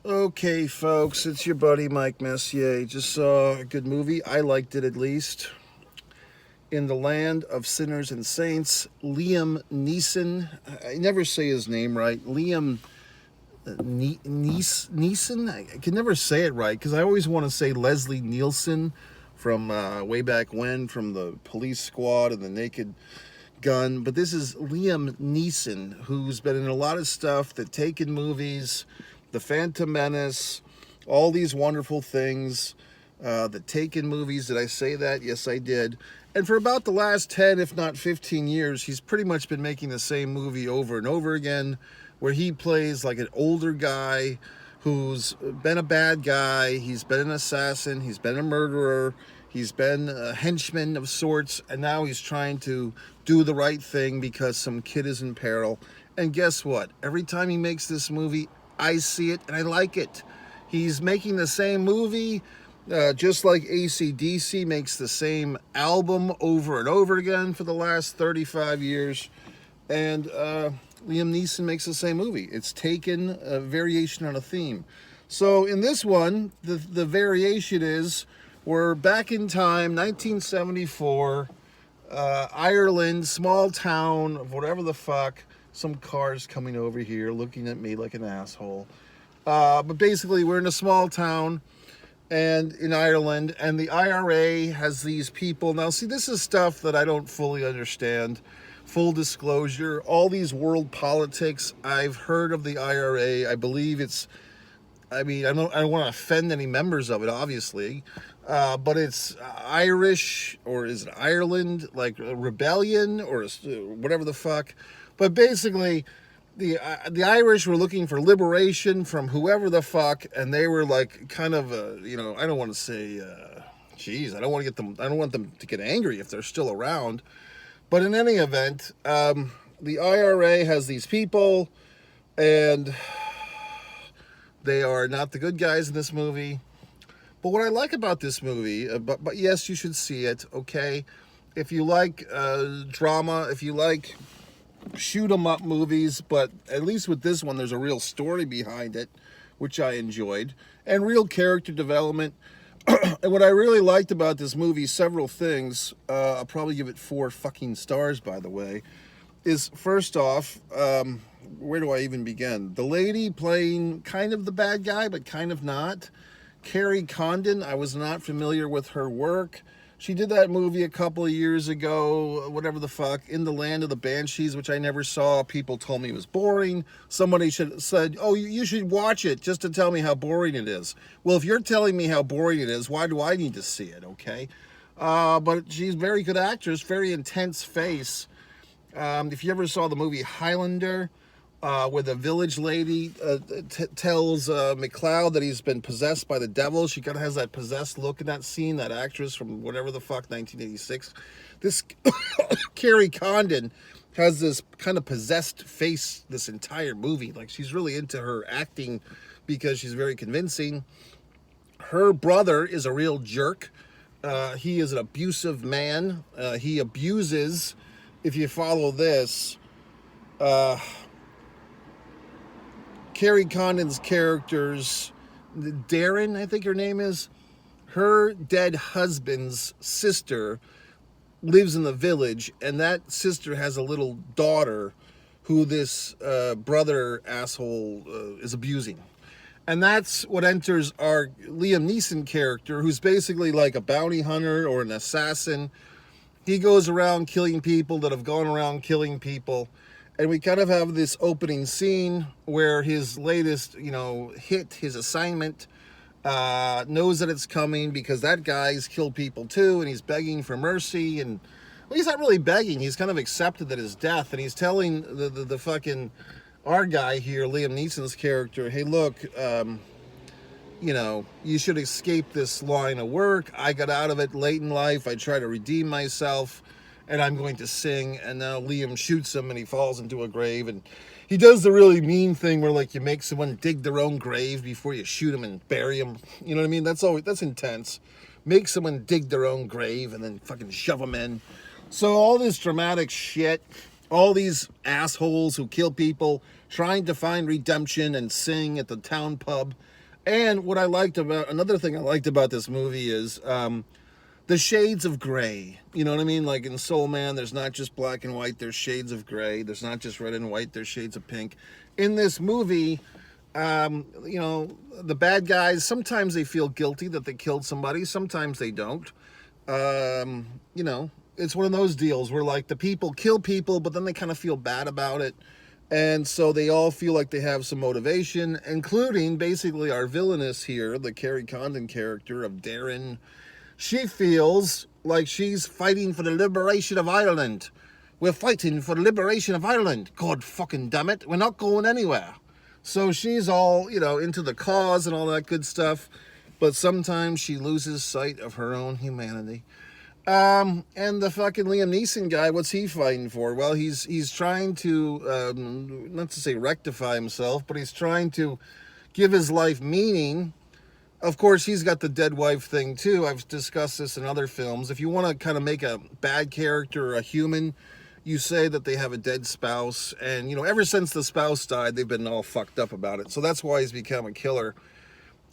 Okay, folks, it's your buddy Mike Messier. Just saw a good movie. I liked it at least. In the Land of Sinners and Saints, Liam Neeson. I never say his name right. Liam Neeson? I can never say it right because I always want to say Leslie Nielsen from way back when, from the Police Squad and the Naked Gun. But this is Liam Neeson, who's been in a lot of stuff, the Taken movies, The Phantom Menace, all these wonderful things. The Taken movies, did I say that? Yes, I did. And for about the last 10, if not 15 years, he's pretty much been making the same movie over and over again, where he plays like an older guy who's been a bad guy. He's been an assassin. He's been a murderer. He's been a henchman of sorts. And now he's trying to do the right thing because some kid is in peril. And guess what? Every time he makes this movie, I see it and I like it. He's making the same movie. Just like AC/DC makes the same album over and over again for the last 35 years. And Liam Neeson makes the same movie. It's taken a variation on a theme. So in this one, the variation is we're back in time, 1974, Ireland, small town, whatever the fuck. Some cars coming over here looking at me like an asshole. But basically, we're in a small town and in Ireland, and the IRA has these people. Now, see, this is stuff that I don't fully understand. Full disclosure, all these world politics, I've heard of the IRA. I believe it's, I don't want to offend any members of it, obviously, but it's Irish, or is it Ireland, like a rebellion, or whatever the fuck. But basically, the Irish were looking for liberation from whoever the fuck, and they were like kind of I don't want to say, I don't want them to get angry if they're still around. But in any event, the IRA has these people, and they are not the good guys in this movie. But what I like about this movie, but yes, you should see it. Okay, if you like drama, if you like shoot 'em up movies, but at least with this one there's a real story behind it, which I enjoyed, and real character development. And what I really liked about this movie, several things, I'll probably give it 4 fucking stars, by the way, is first off, where do I even begin? The lady playing kind of the bad guy but kind of not, Carrie Condon. I was not familiar with her work. She did that movie a couple of years ago, whatever the fuck, In the Land of the Banshees, which I never saw. People told me it was boring. Somebody said, oh, you should watch it just to tell me how boring it is. Well, if you're telling me how boring it is, why do I need to see it, okay? But she's a very good actress, very intense face. If you ever saw the movie Highlander, where the village lady tells McLeod that he's been possessed by the devil. She kind of has that possessed look in that scene, that actress from whatever the fuck, 1986. This Carrie Condon has this kind of possessed face this entire movie. Like, she's really into her acting because she's very convincing. Her brother is a real jerk. He is an abusive man. He abuses, if you follow this, Carrie Condon's character's, Darren, I think her name is, her dead husband's sister lives in the village, and that sister has a little daughter who this brother asshole is abusing. And that's what enters our Liam Neeson character, who's basically like a bounty hunter or an assassin. He goes around killing people that have gone around killing people. And we kind of have this opening scene where his latest, hit, his assignment, knows that it's coming because that guy's killed people too, and he's begging for mercy. And well, he's not really begging. He's kind of accepted that his death, and he's telling the fucking, our guy here, Liam Neeson's character, hey, look, you should escape this line of work. I got out of it late in life. I try to redeem myself, and I'm going to sing. And now Liam shoots him and he falls into a grave, and he does the really mean thing where, like, you make someone dig their own grave before you shoot them and bury them. You know what I mean? That's intense. Make someone dig their own grave and then fucking shove them in. So all this dramatic shit, all these assholes who kill people trying to find redemption and sing at the town pub. And what I liked about, another thing I liked about this movie is the shades of gray. You know what I mean? Like in Soul Man, there's not just black and white, there's shades of gray. There's not just red and white, there's shades of pink. In this movie, you know, the bad guys, sometimes they feel guilty that they killed somebody, sometimes they don't. You know, it's one of those deals where like the people kill people, but then they kind of feel bad about it. And so they all feel like they have some motivation, including basically our villainess here, the Carrie Condon character of Darren. She feels like she's fighting for the liberation of Ireland. We're fighting for the liberation of Ireland. God fucking damn it. We're not going anywhere. So she's all, you know, into the cause and all that good stuff. But sometimes she loses sight of her own humanity. And the fucking Liam Neeson guy, what's he fighting for? Well, he's trying to, not to say rectify himself, but he's trying to give his life meaning. Of course, he's got the dead wife thing too. I've discussed this in other films. If you want to kind of make a bad character a human, you say that they have a dead spouse. And, you know, ever since the spouse died, they've been all fucked up about it. So that's why he's become a killer.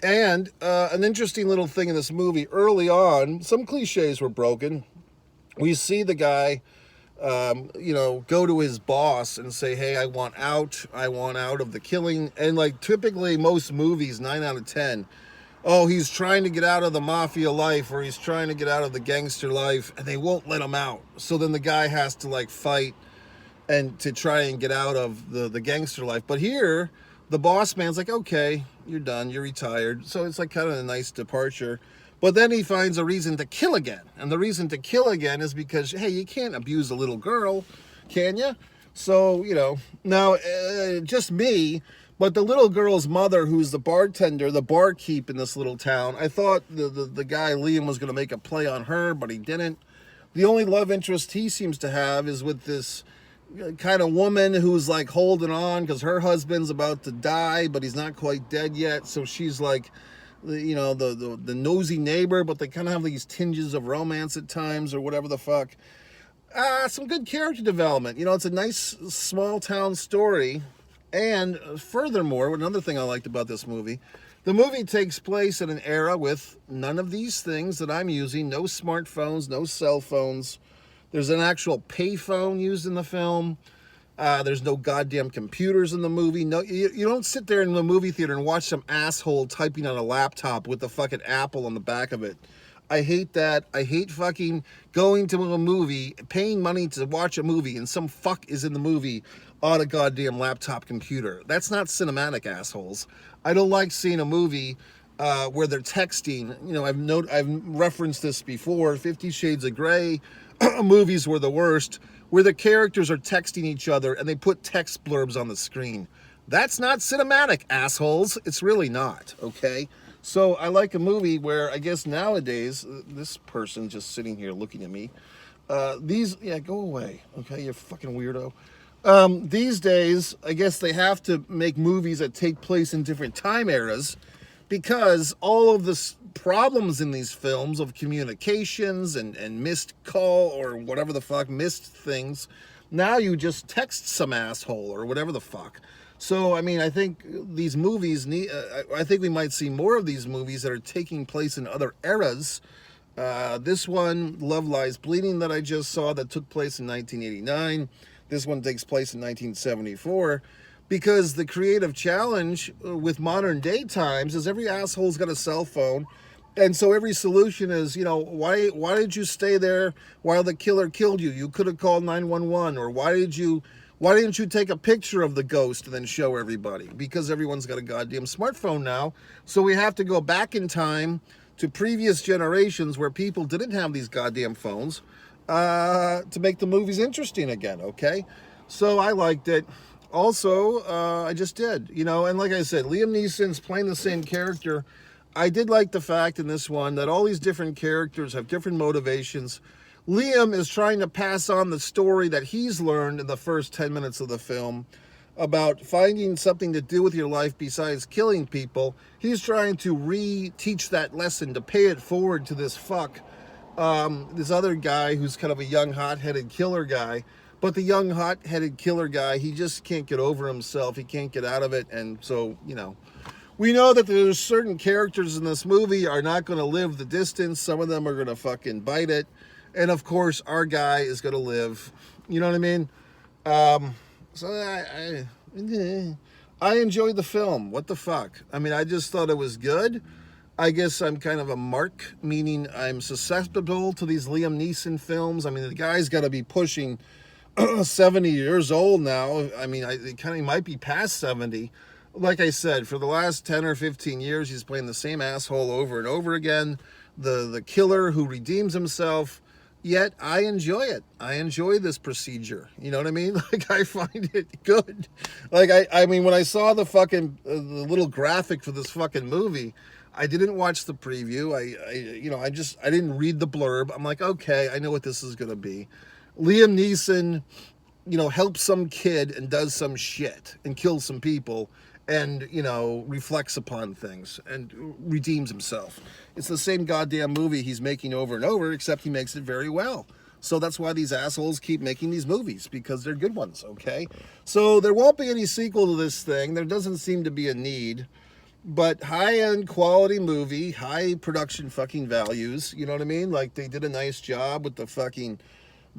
And an interesting little thing in this movie, early on, some cliches were broken. We see the guy, you know, go to his boss and say, hey, I want out of the killing. And like typically most movies, 9 out of 10, oh, he's trying to get out of the mafia life or he's trying to get out of the gangster life and they won't let him out. So then the guy has to like fight and to try and get out of the gangster life. But here, the boss man's like, okay, you're done, you're retired. So it's like kind of a nice departure. But then he finds a reason to kill again. And the reason to kill again is because, hey, you can't abuse a little girl, can you? So, you know, now, just me, but the little girl's mother, who's the bartender, the barkeep in this little town, I thought the guy, Liam, was going to make a play on her, but he didn't. The only love interest he seems to have is with this kind of woman who's like holding on because her husband's about to die, but he's not quite dead yet. So she's like, you know, the nosy neighbor, but they kind of have these tinges of romance at times or whatever the fuck. Some good character development. You know, it's a nice small town story. And furthermore, another thing I liked about this movie, the movie takes place in an era with none of these things that I'm using. No smartphones, no cell phones. There's an actual payphone used in the film. There's no goddamn computers in the movie. No, you don't sit there in the movie theater and watch some asshole typing on a laptop with the fucking Apple on the back of it. I hate that. I hate fucking going to a movie, paying money to watch a movie, and some fuck is in the movie on a goddamn laptop computer. That's not cinematic, assholes. I don't like seeing a movie where they're texting. You know, I've referenced this before. 50 Shades of Grey. Movies were the worst, where the characters are texting each other and they put text blurbs on the screen. That's not cinematic, assholes. It's really not, okay? So I like a movie where I guess nowadays, this person just sitting here looking at me, yeah, go away, okay, you fucking weirdo. These days, I guess they have to make movies that take place in different time eras because all of the problems in these films of communications and missed call or whatever the fuck, missed things, now you just text some asshole or whatever the fuck. So, I mean, I think these movies need, I think we might see more of these movies that are taking place in other eras. This one, Love Lies Bleeding, that I just saw, that took place in 1989. This one takes place in 1974. Because the creative challenge with modern day times is every asshole's got a cell phone. And so every solution is, you know, why did you stay there while the killer killed you? You could have called 911. Or why didn't you take a picture of the ghost and then show everybody? Because everyone's got a goddamn smartphone now. So we have to go back in time to previous generations where people didn't have these goddamn phones to make the movies interesting again, okay? So I liked it. Also, I just did, you know, and like I said, Liam Neeson's playing the same character. I did like the fact in this one that all these different characters have different motivations. Liam is trying to pass on the story that he's learned in the first 10 minutes of the film about finding something to do with your life besides killing people. He's trying to re-teach that lesson, to pay it forward to this fuck, this other guy who's kind of a young, hot-headed killer guy. But the young, hot-headed killer guy, he just can't get over himself. He can't get out of it. And so, you know, We know that there's certain characters in this movie are not going to live the distance. Some of them are going to fucking bite it. And of course, our guy is going to live. You know what I mean? So I enjoyed the film. What the fuck? I mean, I just thought it was good. I guess I'm kind of a mark, meaning I'm susceptible to these Liam Neeson films. I mean, the guy's got to be pushing 70 years old now. I mean, it kind of might be past 70. Like I said, for the last 10 or 15 years, he's playing the same asshole over and over again. The killer who redeems himself. Yet I enjoy it. I enjoy this procedure. You know what I mean? Like, I find it good. Like, I mean, when I saw the fucking the little graphic for this fucking movie, I didn't watch the preview. I didn't read the blurb. I'm like, okay, I know what this is gonna be. Liam Neeson, helps some kid and does some shit and kills some people and, reflects upon things and redeems himself. It's the same goddamn movie he's making over and over, except he makes it very well. So that's why these assholes keep making these movies, because they're good ones, okay? So there won't be any sequel to this thing. There doesn't seem to be a need. But high-end quality movie, high production fucking values, you know what I mean? Like, they did a nice job with the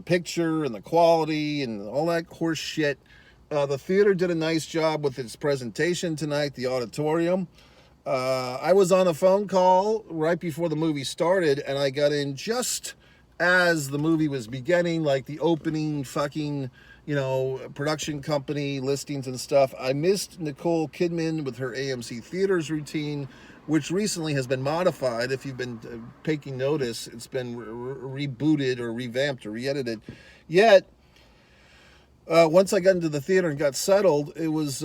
picture and the quality and all that horse shit. The theater did a nice job with its presentation tonight, the auditorium. I was on a phone call right before the movie started, and I got in just as the movie was beginning, like the opening fucking, production company listings and stuff. I missed Nicole Kidman with her AMC Theaters routine, which recently has been modified. If you've been taking notice, it's been rebooted or revamped or re-edited. Yet, once I got into the theater and got settled, it was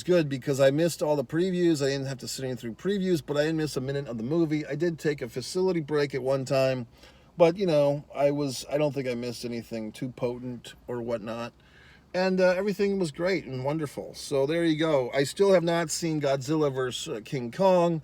good because I missed all the previews. I didn't have to sit in through previews, but I didn't miss a minute of the movie. I did take a facility break at one time, but I don't think I missed anything too potent or whatnot. And everything was great and wonderful. So there you go. I still have not seen Godzilla vs. King Kong.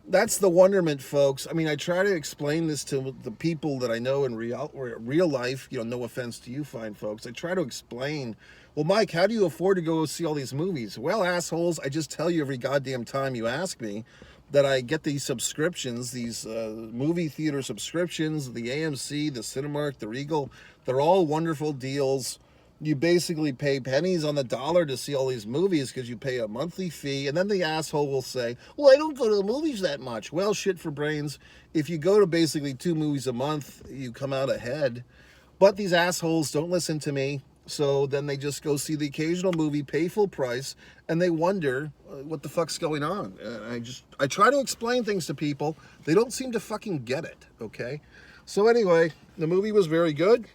That's the wonderment, folks. I mean, I try to explain this to the people that I know in real life. No offense to you fine folks. I try to explain, well, Mike, how do you afford to go see all these movies? Well, assholes, I just tell you every goddamn time you ask me that I get these subscriptions, these movie theater subscriptions, the AMC, the Cinemark, the Regal. They're all wonderful deals. You basically pay pennies on the dollar to see all these movies because you pay a monthly fee. And then the asshole will say, well, I don't go to the movies that much. Well, shit for brains. If you go to basically 2 movies a month, you come out ahead. But these assholes don't listen to me. So then they just go see the occasional movie, pay full price, and they wonder what the fuck's going on. I try to explain things to people. They don't seem to fucking get it, okay? So anyway, the movie was very good.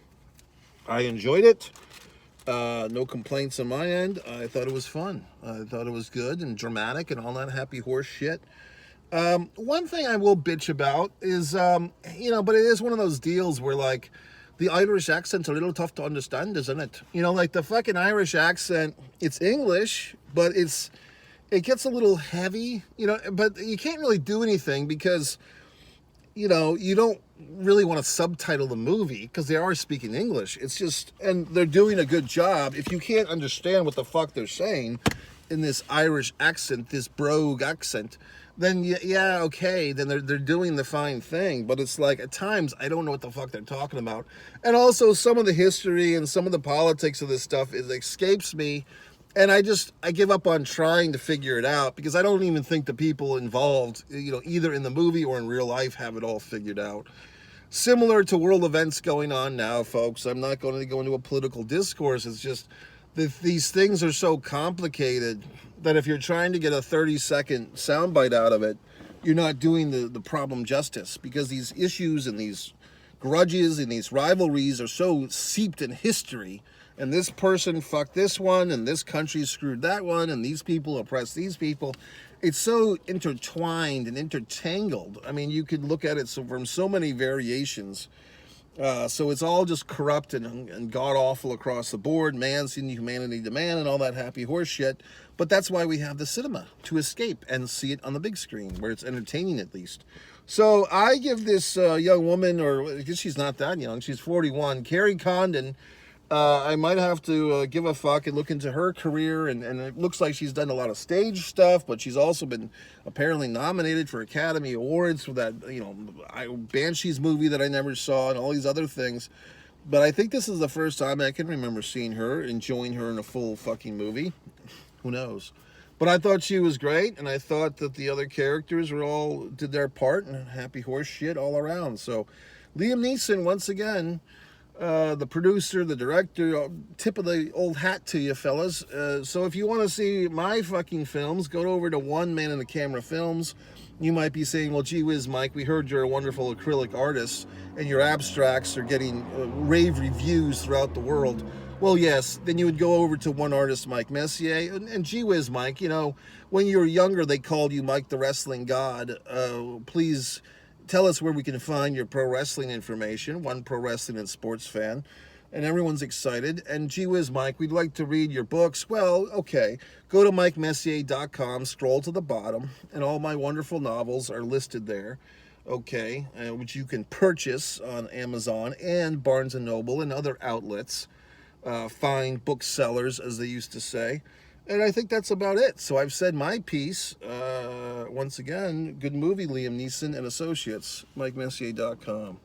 I enjoyed it. No complaints on my end. I thought it was fun. I thought it was good and dramatic and all that happy horse shit. One thing I will bitch about is, but it is one of those deals where, like, the Irish accent's a little tough to understand, isn't it? Like the fucking Irish accent, it's English, but it gets a little heavy, but you can't really do anything because, you don't really want to subtitle the movie because they are speaking English. It's just, and they're doing a good job. If you can't understand what the fuck they're saying in this Irish accent, this brogue accent, then yeah, okay, then they're doing the fine thing. But it's like, at times, I don't know what the fuck they're talking about. And also, some of the history and some of the politics of this stuff, it escapes me. And I give up on trying to figure it out because I don't even think the people involved, either in the movie or in real life, have it all figured out. Similar to world events going on now, folks. I'm not going to go into a political discourse. It's just that these things are so complicated that if you're trying to get a 30-second soundbite out of it, you're not doing the problem justice, because these issues and these grudges and these rivalries are so seeped in history. And this person fucked this one, and this country screwed that one, and these people oppressed these people. It's so intertwined and intertangled. I mean, you could look at it from so many variations. So it's all just corrupt and god-awful across the board. Man's inhumanity to man and all that happy horse shit. But that's why we have the cinema, to escape and see it on the big screen, where it's entertaining at least. So I give this young woman, or I guess she's not that young, she's 41, Carrie Condon, I might have to give a fuck and look into her career, and it looks like she's done a lot of stage stuff, but she's also been apparently nominated for Academy Awards for that, Banshees movie that I never saw, and all these other things. But I think this is the first time I can remember seeing her, enjoying her in a full fucking movie. Who knows? But I thought she was great, and I thought that the other characters were all did their part, and happy horse shit all around. So, Liam Neeson once again, the producer, the director, tip of the old hat to you, fellas. So if you want to see my fucking films, go over to One Man in the Camera Films. You might be saying, well, gee whiz, Mike, we heard you're a wonderful acrylic artist, and your abstracts are getting rave reviews throughout the world. Well, yes, then you would go over to one artist, Mike Messier, and gee whiz, Mike, when you were younger, they called you Mike the Wrestling God. Please tell us where we can find your pro wrestling information. One pro wrestling and sports fan, and everyone's excited. And gee whiz, Mike, we'd like to read your books. Well, okay, go to MikeMessier.com, scroll to the bottom, and all my wonderful novels are listed there. Okay, which you can purchase on Amazon and Barnes and Noble and other outlets, fine booksellers, as they used to say. And I think that's about it. So I've said my piece. Once again, good movie, Liam Neeson and Associates, MikeMessier.com.